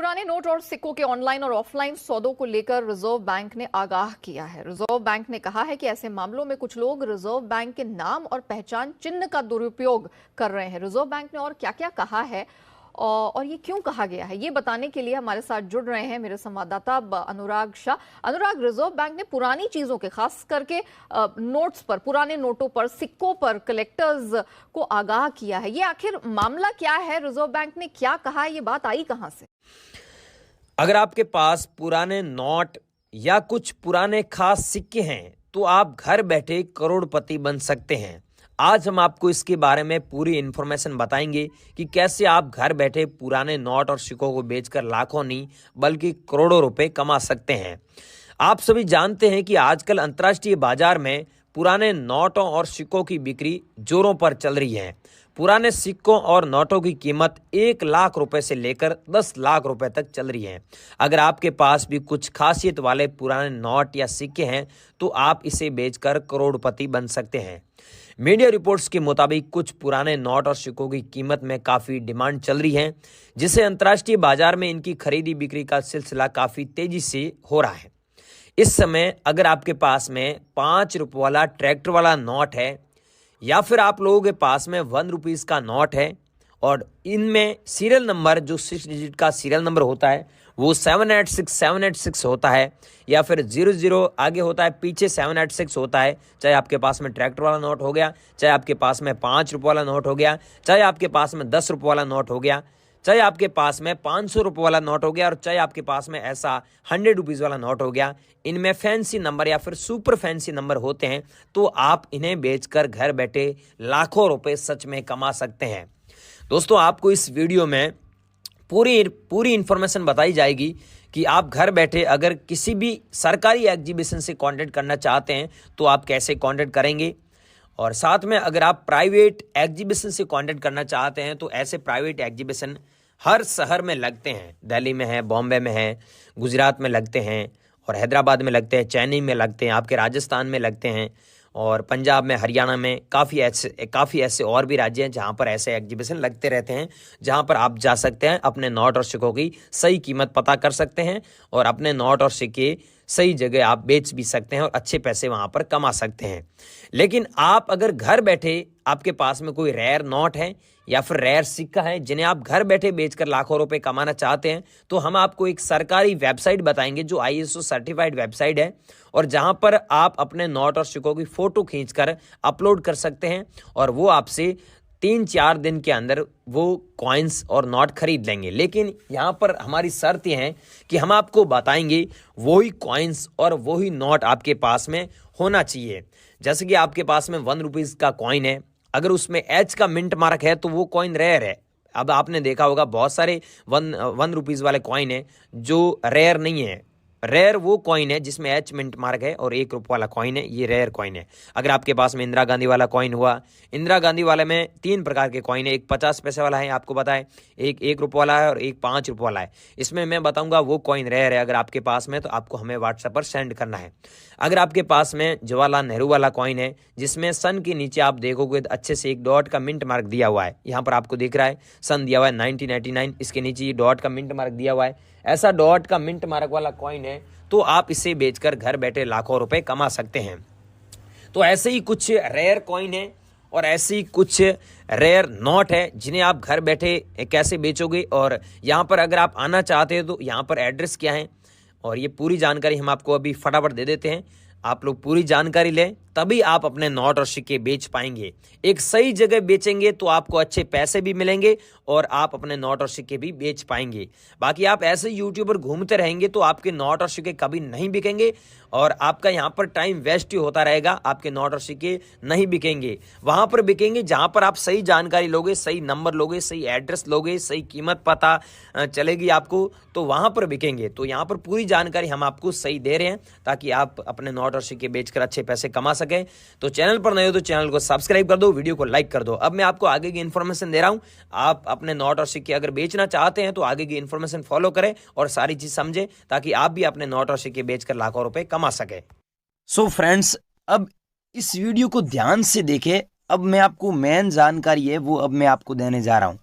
पुराने नोट और सिक्कों के ऑनलाइन और ऑफलाइन सौदों को लेकर रिजर्व बैंक ने आगाह किया है। रिजर्व बैंक ने कहा है कि ऐसे मामलों में कुछ लोग रिजर्व बैंक के नाम और पहचान चिन्ह का दुरुपयोग कर रहे हैं। रिजर्व बैंक ने और क्या क्या कहा है और ये क्यों कहा गया है, ये बताने के लिए हमारे साथ जुड़ रहे हैं मेरे संवाददाता अनुराग शाह। अनुराग, रिजर्व बैंक ने पुरानी चीजों के, खास करके नोट्स पर, पुराने नोटों पर, सिक्कों पर कलेक्टर्स को आगाह किया है। ये आखिर मामला क्या है? रिजर्व बैंक ने क्या कहा? ये बात आई कहां से? अगर आपके पास पुराने नोट या कुछ पुराने खास सिक्के हैं तो आप घर बैठे करोड़पति बन सकते हैं। आज हम आपको इसके बारे में पूरी इन्फॉर्मेशन बताएंगे कि कैसे आप घर बैठे पुराने नोट और सिक्कों को बेचकर लाखों नहीं बल्कि करोड़ों रुपए कमा सकते हैं। आप सभी जानते हैं कि आजकल अंतर्राष्ट्रीय बाजार में पुराने नोटों और सिक्कों की बिक्री जोरों पर चल रही है। पुराने सिक्कों और नोटों की कीमत 1 लाख रुपए से लेकर 10 लाख रुपए तक चल रही है। अगर आपके पास भी कुछ खासियत वाले पुराने नोट या सिक्के हैं तो आप इसे बेचकर करोड़पति बन सकते हैं। मीडिया रिपोर्ट्स के मुताबिक कुछ पुराने नोट और सिक्कों की कीमत में काफ़ी डिमांड चल रही है, जिससे अंतर्राष्ट्रीय बाजार में इनकी खरीदी बिक्री का सिलसिला काफ़ी तेजी से हो रहा है। इस समय अगर आपके पास में 5 रुपये वाला ट्रैक्टर वाला नोट है या फिर आप लोगों के पास में 1 रुपीज़ का नोट है और इनमें सीरियल नंबर, जो 6 डिजिट का सीरियल नंबर होता है वो 786786 होता है, या फिर 00 आगे होता है, पीछे 786 होता है, चाहे आपके पास में ट्रैक्टर वाला नोट हो गया, चाहे आपके पास में 5 रुपये वाला नोट हो गया, चाहे आपके पास में 10 रुपये वाला नोट हो गया, चाहे आपके पास में 500 रुपये वाला नोट हो गया, और चाहे आपके पास में ऐसा 100 रुपीज़ वाला नोट हो गया, इनमें फैंसी नंबर या फिर सुपर फैंसी नंबर होते हैं, तो आप इन्हें बेचकर घर बैठे लाखों रुपए सच में कमा सकते हैं। दोस्तों, आपको इस वीडियो में पूरी इन्फॉर्मेशन बताई जाएगी कि आप घर बैठे अगर किसी भी सरकारी एग्जीबिशन से कांटेक्ट करना चाहते हैं तो आप कैसे कांटेक्ट करेंगे, और साथ में अगर आप प्राइवेट एग्जीबिशन से कांटेक्ट करना चाहते हैं तो ऐसे प्राइवेट एग्जीबिशन हर शहर में लगते हैं। दिल्ली में है, बॉम्बे में है, गुजरात में लगते हैं, और हैदराबाद में लगते हैं, चेन्नई में लगते हैं, आपके राजस्थान में लगते हैं, और पंजाब में, हरियाणा में काफ़ी ऐसे और भी राज्य हैं जहां पर ऐसे एग्जीबिशन लगते रहते हैं, जहां पर आप जा सकते हैं, अपने नोट और सिक्कों की सही कीमत पता कर सकते हैं और अपने नोट और सिक्के सही जगह आप बेच भी सकते हैं और अच्छे पैसे वहां पर कमा सकते हैं। लेकिन आप अगर घर बैठे, आपके पास में कोई रेयर नोट है या फिर रेयर सिक्का है जिन्हें आप घर बैठे बेचकर लाखों रुपए कमाना चाहते हैं, तो हम आपको एक सरकारी वेबसाइट बताएंगे जो ISO सर्टिफाइड वेबसाइट है, और जहां पर आप अपने नोट और सिक्कों की फोटो खींचकर अपलोड कर सकते हैं और वो आपसे 3-4 दिन के अंदर वो कॉइन्स और नोट खरीद लेंगे। लेकिन यहाँ पर हमारी शर्त ये है कि हम आपको बताएंगे वही कॉइन्स और वही नोट आपके पास में होना चाहिए। जैसे कि आपके पास में 1 रुपीज़ का कॉइन है, अगर उसमें H का मिंट मार्क है तो वो कॉइन रेयर है। अब आपने देखा होगा बहुत सारे 1 रुपीज़ वाले कॉइन है जो रेयर नहीं है। रेयर वो कॉइन है जिसमें H मिंट मार्क है, और 1 रुपये वाला कॉइन है, ये रेयर कॉइन है। अगर आपके पास में इंदिरा गांधी वाला कॉइन हुआ, इंदिरा गांधी वाले में 3 प्रकार के कॉइन है, एक 50 पैसे वाला है, आपको बताएं, एक 1 रुपये वाला है और एक 5 रुपये वाला है। इसमें मैं बताऊंगा वो कॉइन रेयर है। अगर आपके पास में तो आपको हमें व्हाट्सएप पर सेंड करना है। अगर आपके पास में जवाहरलाल नेहरू वाला कॉइन है जिसमें सन के नीचे आप देखोगे अच्छे से एक डॉट का मिंट मार्क दिया हुआ है, यहाँ पर आपको दिख रहा है सन दिया हुआ है 1989, इसके नीचे ये डॉट का मिंट मार्क दिया हुआ है, ऐसा डॉट का मिंट मार्क वाला कॉइन है, तो आप इसे बेचकर घर बैठे लाखों रुपए कमा सकते हैं। तो ऐसे ही कुछ रेयर कॉइन है और ऐसे ही कुछ रेयर नोट है जिन्हें आप घर बैठे कैसे बेचोगे, और यहाँ पर अगर आप आना चाहते हो तो यहाँ पर एड्रेस क्या है, और ये पूरी जानकारी हम आपको अभी फटाफट दे देते हैं। आप लोग पूरी जानकारी लें तभी आप अपने नोट और सिक्के बेच पाएंगे। एक सही जगह बेचेंगे तो आपको अच्छे पैसे भी मिलेंगे और आप अपने नोट और सिक्के भी बेच पाएंगे। बाकी आप ऐसे यूट्यूबर घूमते रहेंगे तो आपके नोट और सिक्के कभी नहीं बिकेंगे और आपका यहाँ पर टाइम वेस्ट ही होता रहेगा। आपके नोट और सिक्के नहीं बिकेंगे, वहां पर बिकेंगे जहां पर आप सही जानकारी लोगे, सही नंबर लोगे, सही एड्रेस लोगे, सही कीमत पता चलेगी आपको, तो वहां पर बिकेंगे। तो यहाँ पर पूरी जानकारी हम आपको सही दे रहे हैं ताकि आप अपने नोट और सिक्के बेचकर अच्छे पैसे कमा सके। तो चैनल पर नए हो तो चैनल को सब्सक्राइब कर दो, वीडियो को लाइक कर दो। अब मैं आपको आगे की इन्फॉर्मेशन दे रहा हूं। आप अपने नोट और सिक्के अगर बेचना चाहते हैं तो आगे की इन्फॉर्मेशन फॉलो करें और सारी चीज समझें ताकि आप भी अपने नोट और सिक्के बेचकर लाखों रुपए कमा सके। सो फ्रेंड्स, अब इस वीडियो को ध्यान से देखें। अब मैं आपको मेन जानकारी है वो अब मैं आपको देने जा रहा हूं।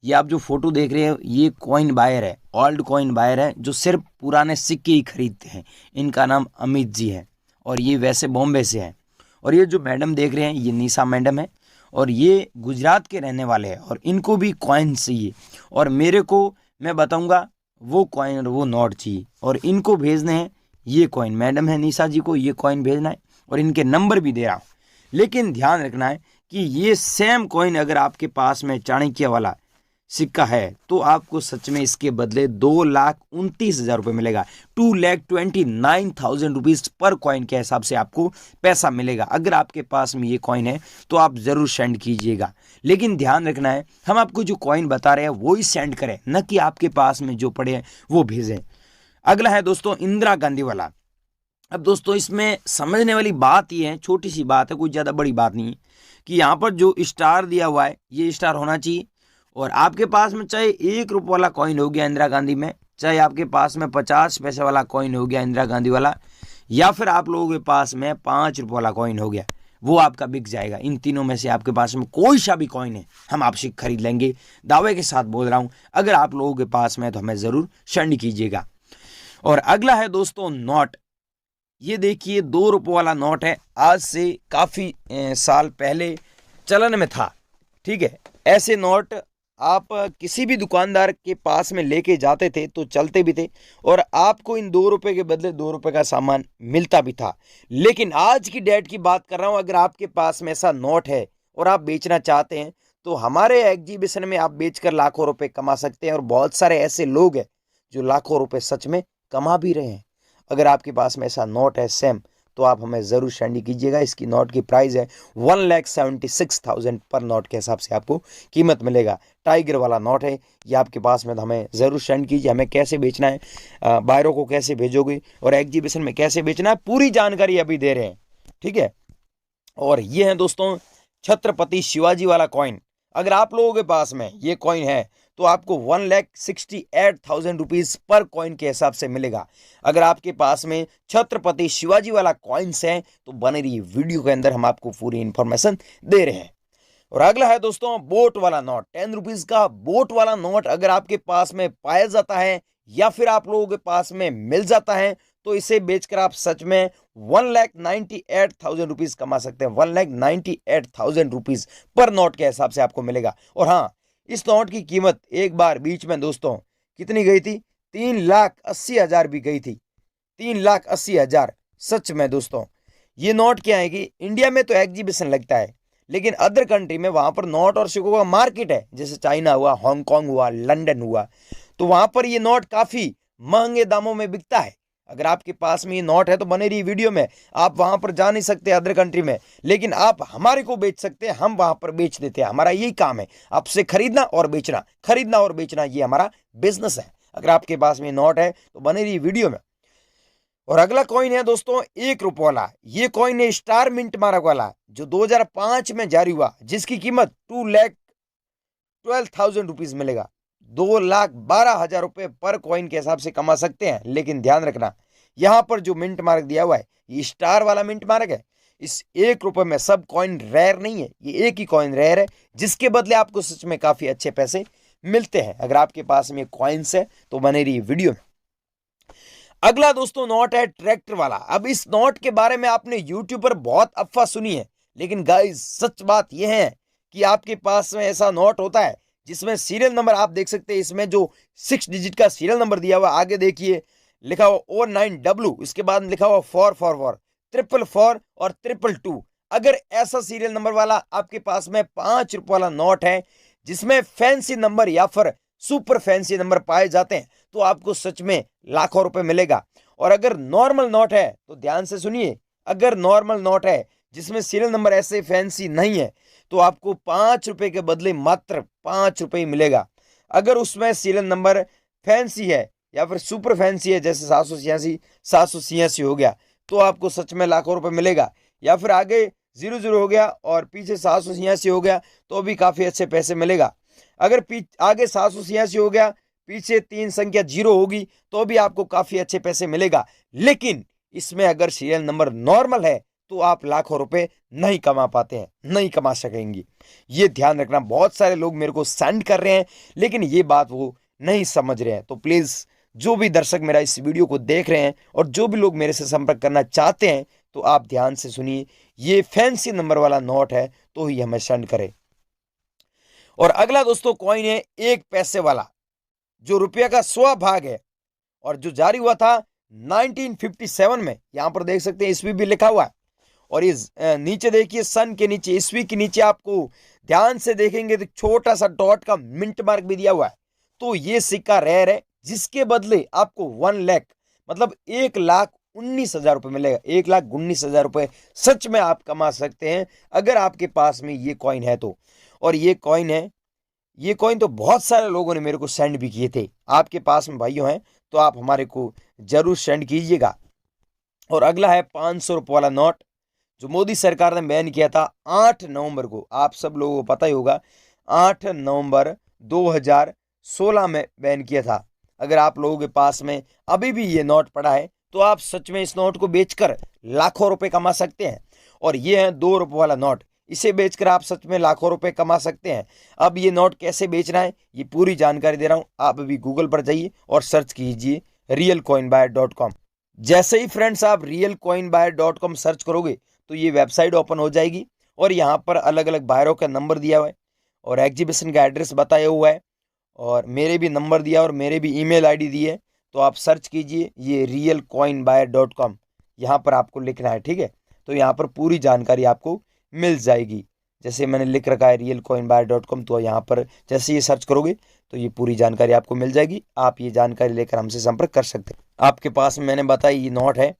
ये आप जो फोटो देख रहे हैं ये कॉइन बायर है, ओल्ड कॉइन बायर है, जो सिर्फ पुराने सिक्के ही खरीदते हैं। इनका नाम अमित जी है और ये वैसे बॉम्बे से है। और ये जो मैडम देख रहे हैं ये निशा मैडम है और ये गुजरात के रहने वाले हैं और इनको भी कॉइन चाहिए और मेरे को मैं बताऊंगा वो कॉइन और वो नोट चाहिए और इनको भेजने हैं ये कॉइन। मैडम है निशा जी को ये कॉइन भेजना है और इनके नंबर भी दे रहा हूँ। लेकिन ध्यान रखना है कि ये सेम कॉइन अगर आपके पास में चाणक्य वाला सिक्का है तो आपको सच में इसके बदले 2,29,000 रुपये मिलेगा। 2,29,000 रुपीज़ पर कॉइन के हिसाब से आपको पैसा मिलेगा। अगर आपके पास में ये कॉइन है तो आप ज़रूर सेंड कीजिएगा। लेकिन ध्यान रखना है हम आपको जो कॉइन बता रहे हैं वो ही सेंड करें, न कि आपके पास में जो पड़े हैं वो भेजें। अगला है दोस्तों इंदिरा गांधी वाला। अब दोस्तों इसमें समझने वाली बात ये है, छोटी सी बात है, कोई ज़्यादा बड़ी बात नहीं है, कि यहाँ पर जो स्टार दिया हुआ है ये स्टार होना चाहिए और आपके पास में चाहे 1 रुपये वाला कॉइन हो गया इंदिरा गांधी में, चाहे आपके पास में 50 पैसे वाला कॉइन हो गया इंदिरा गांधी वाला, या फिर आप लोगों के पास में 5 रुपये वाला कॉइन हो गया, वो आपका बिक जाएगा। इन तीनों में से आपके पास में कोई सा भी कॉइन है हम आपसे खरीद लेंगे, दावे के साथ बोल रहा हूँ। अगर आप लोगों के पास में है तो हमें ज़रूर सेंड कीजिएगा। और अगला है दोस्तों नोट। ये देखिए 2 रुपये वाला नोट है, आज से काफ़ी साल पहले चलन में था। ठीक है, ऐसे नोट आप किसी भी दुकानदार के पास में लेके जाते थे तो चलते भी थे और आपको इन 2 रुपये के बदले 2 रुपये का सामान मिलता भी था। लेकिन आज की डेट की बात कर रहा हूँ, अगर आपके पास में ऐसा नोट है और आप बेचना चाहते हैं तो हमारे एग्जीबिशन में आप बेचकर लाखों रुपए कमा सकते हैं और बहुत सारे ऐसे लोग हैं जो लाखों रुपए सच में कमा भी रहे हैं। अगर आपके पास में ऐसा नोट है सेम तो आप हमें ज़रूर सेंड कीजिएगा। इसकी नोट की प्राइस है 1,76,000 पर नोट के हिसाब से आपको कीमत मिलेगा। टाइगर वाला नोट है ये आपके पास में, तो हमें ज़रूर सेंड कीजिए। हमें कैसे बेचना है, बायरों को कैसे भेजोगे और एग्जीबिशन में कैसे बेचना है, पूरी जानकारी अभी दे रहे हैं। ठीक है, और ये है दोस्तों छत्रपति शिवाजी वाला कॉइन। अगर आप लोगों के पास में ये कॉइन है तो आपको 1,68,000 रुपीज़ पर कॉइन के हिसाब से मिलेगा। अगर आपके पास में छत्रपति शिवाजी वाला कॉइन्स है तो बने रही वीडियो के अंदर, हम आपको पूरी इंफॉर्मेशन दे रहे हैं। और अगला है दोस्तों बोट वाला नोट। 10 रुपीज़ का बोट वाला नोट अगर आपके पास में पाया जाता है या फिर आप लोगों के पास में मिल जाता है तो इसे बेचकर आप सच में 1,98,000 रुपीज़ कमा सकते हैं। 1,98,000 रुपीज़ पर नोट के हिसाब से आपको मिलेगा। और हाँ, इस नोट की कीमत एक बार बीच में दोस्तों कितनी गई थी, 3,80,000 भी गई थी। 3,80,000 सच में दोस्तों। ये नोट क्या है कि इंडिया में तो एग्जीबिशन लगता है लेकिन अदर कंट्री में वहां पर नोट और सिक्कों का मार्केट है, जैसे चाइना हुआ, हांगकांग हुआ, लंदन हुआ, तो वहां पर ये नोट काफी महंगे दामों में बिकता है। अगर आपके पास में ये नोट है तो बने रही वीडियो में, आप वहां पर जा नहीं सकते अदर कंट्री में, लेकिन आप हमारे को बेच सकते हैं, हम वहां पर बेच देते हैं। हमारा यही काम है, आपसे खरीदना और बेचना, खरीदना और बेचना, ये हमारा बिजनेस है। अगर आपके पास में नोट है तो बने रही वीडियो में। और अगला कॉइन है दोस्तों 1 रुपये वाला। ये कॉइन है स्टार मिंट मार्क वाला जो 2005 में जारी हुआ, जिसकी कीमत 2,12,000 रुपीज मिलेगा। 2,12,000 रुपए पर कॉइन के हिसाब से कमा सकते हैं। लेकिन ध्यान रखना, यहाँ पर जो मिंट मार्क दिया हुआ है ये स्टार वाला मिंट मार्क है। इस 1 रुपये में सब कॉइन रेयर नहीं है, ये एक ही कॉइन रेयर है जिसके बदले आपको सच में काफी अच्छे पैसे मिलते हैं। अगर आपके पास में कॉइन्स है तो बने रही वीडियो में। अगला दोस्तों नोट है ट्रैक्टर वाला। अब इस नोट के बारे में आपने यूट्यूब पर बहुत अफवाह सुनी है, लेकिन गाइस सच बात यह है कि आपके पास में ऐसा नोट होता है जिसमें सीरियल नंबर आप देख सकते हैं, इसमें जो 6 डिजिट का सीरियल नंबर दिया हुआ, आगे देखिए लिखा हुआ O9W, इसके बाद लिखा हुआ 444, 444 और 222। अगर ऐसा सीरियल नंबर वाला आपके पास में 5 रुपये वाला नोट है जिसमें फैंसी नंबर या फिर सुपर फैंसी नंबर पाए जाते हैं तो आपको सच में लाखों रुपए मिलेगा। और अगर नॉर्मल नोट है तो ध्यान से सुनिए, अगर नॉर्मल नोट है जिसमें सीरियल नंबर ऐसे फैंसी नहीं है तो आपको 5 रुपए के बदले मात्र 5 रुपए मिलेगा। अगर उसमें सीरियल नंबर फैंसी है या फिर सुपर फैंसी है, जैसे 786 हो गया, तो आपको सच में लाखों रुपए मिलेगा। या फिर आगे 00 हो गया और पीछे 786 हो गया तो भी काफी अच्छे पैसे मिलेगा। अगर आगे 786 हो गया, पीछे 3 संख्या 0 होगी तो भी आपको काफी अच्छे पैसे मिलेगा। लेकिन इसमें अगर सीरियल नंबर नॉर्मल है तो आप लाखों रुपए नहीं कमा पाते हैं, नहीं कमा सकेंगे। ये ध्यान रखना। बहुत सारे लोग मेरे को सेंड कर रहे हैं लेकिन ये बात वो नहीं समझ रहे हैं। तो प्लीज जो भी दर्शक मेरा इस वीडियो को देख रहे हैं और जो भी लोग मेरे से संपर्क करना चाहते हैं तो आप ध्यान से सुनिए, ये फैंसी नंबर वाला नोट है तो ही हमें सेंड करें। और अगला दोस्तों कॉइन है 1 पैसे वाला, जो रुपये का 100 भाग है और जो जारी हुआ था 1957 में। यहां पर देख सकते हैं ईस्वी भी लिखा हुआ है और इस नीचे देखिए सन के नीचे, ईस्वी के नीचे आपको ध्यान से देखेंगे तो छोटा सा डॉट का मिंट मार्क भी दिया हुआ है। तो ये सिक्का रेयर है जिसके बदले आपको 1 लाख मतलब 1,19,000 रुपए मिलेगा। 1,19,000 रुपए सच में आप कमा सकते हैं अगर आपके पास में ये कॉइन है तो। और ये कॉइन है, ये कॉइन तो बहुत सारे लोगों ने मेरे को सेंड भी किए थे। आपके पास में भाइयों हैं तो आप हमारे को जरूर सेंड कीजिएगा। और अगला है 500 रुपये वाला नोट, जो मोदी सरकार ने बैन किया था 8 नवंबर को। आप सब लोगों को पता ही होगा 8 नवंबर 2016 में बैन किया था। अगर आप लोगों के पास में अभी भी ये नोट पड़ा है तो आप सच में इस नोट को बेचकर लाखों रुपए कमा सकते हैं। और ये है 2 रुपये वाला नोट, इसे बेचकर आप सच में लाखों रुपए कमा सकते हैं। अब ये नोट कैसे बेचना है ये पूरी जानकारी दे रहा हूं। आप अभी गूगल पर जाइए और सर्च कीजिए realcoinbuyer.com। जैसे ही फ्रेंड्स आप realcoinbuyer.com सर्च करोगे तो ये वेबसाइट ओपन हो जाएगी और यहाँ पर अलग अलग बायरों का नंबर दिया हुआ है और एग्जीबिशन का एड्रेस बताया हुआ है और मेरे भी नंबर दिया और मेरे भी ईमेल आईडी दी है। तो आप सर्च कीजिए ये realcoinbuyer.com, यहाँ पर आपको लिखना है, ठीक है। तो यहाँ पर पूरी जानकारी आपको मिल जाएगी। जैसे मैंने लिख रखा है realcoinbuyer.com, तो यहाँ पर जैसे ये सर्च करोगे तो ये पूरी जानकारी आपको मिल जाएगी। आप ये जानकारी लेकर हमसे संपर्क कर सकते हैं। आपके पास में मैंने बताया ये नोट है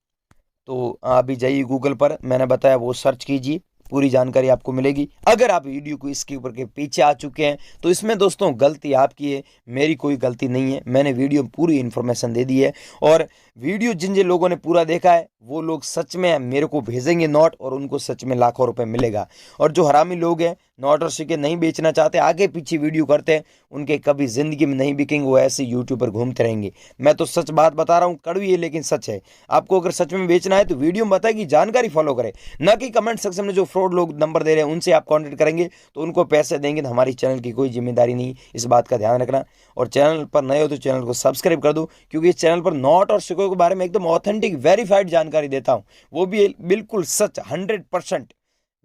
तो आप भी जाइए गूगल पर, मैंने बताया वो सर्च कीजिए, पूरी जानकारी आपको मिलेगी। अगर आप वीडियो को इसके ऊपर के पीछे आ चुके हैं तो इसमें दोस्तों गलती आपकी है, मेरी कोई गलती नहीं है। मैंने वीडियो में पूरी इन्फॉर्मेशन दे दी है और वीडियो जिन जिन लोगों ने पूरा देखा है वो लोग सच में मेरे को भेजेंगे नोट और उनको सच में लाखों रुपए मिलेगा। और जो हरामी लोग हैं नोट और सिक्के नहीं बेचना चाहते, आगे पीछे वीडियो करते हैं, उनके कभी जिंदगी में नहीं बिकेंगे, वो ऐसे यूट्यूब पर घूमते रहेंगे। मैं तो सच बात बता रहा हूँ, कड़वी है लेकिन सच है। आपको अगर सच में बेचना है तो वीडियो में बताए कि जानकारी फॉलो करें, ना कि कमेंट सेक्शन में जो फ्रॉड लोग नंबर दे रहे हैं उनसे आप कॉन्टेक्ट करेंगे तो उनको पैसे देंगे तो हमारी चैनल की कोई जिम्मेदारी नहीं। इस बात का ध्यान रखना। और चैनल पर नए हो तो चैनल को सब्सक्राइब कर दो, क्योंकि इस चैनल पर नोट और सिक्कों के बारे में एकदम ऑथेंटिक वेरीफाइड जानकारी देता हूं, वो भी बिल्कुल सच 100%।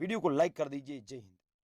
वीडियो को लाइक कर दीजिए। जय हिंद।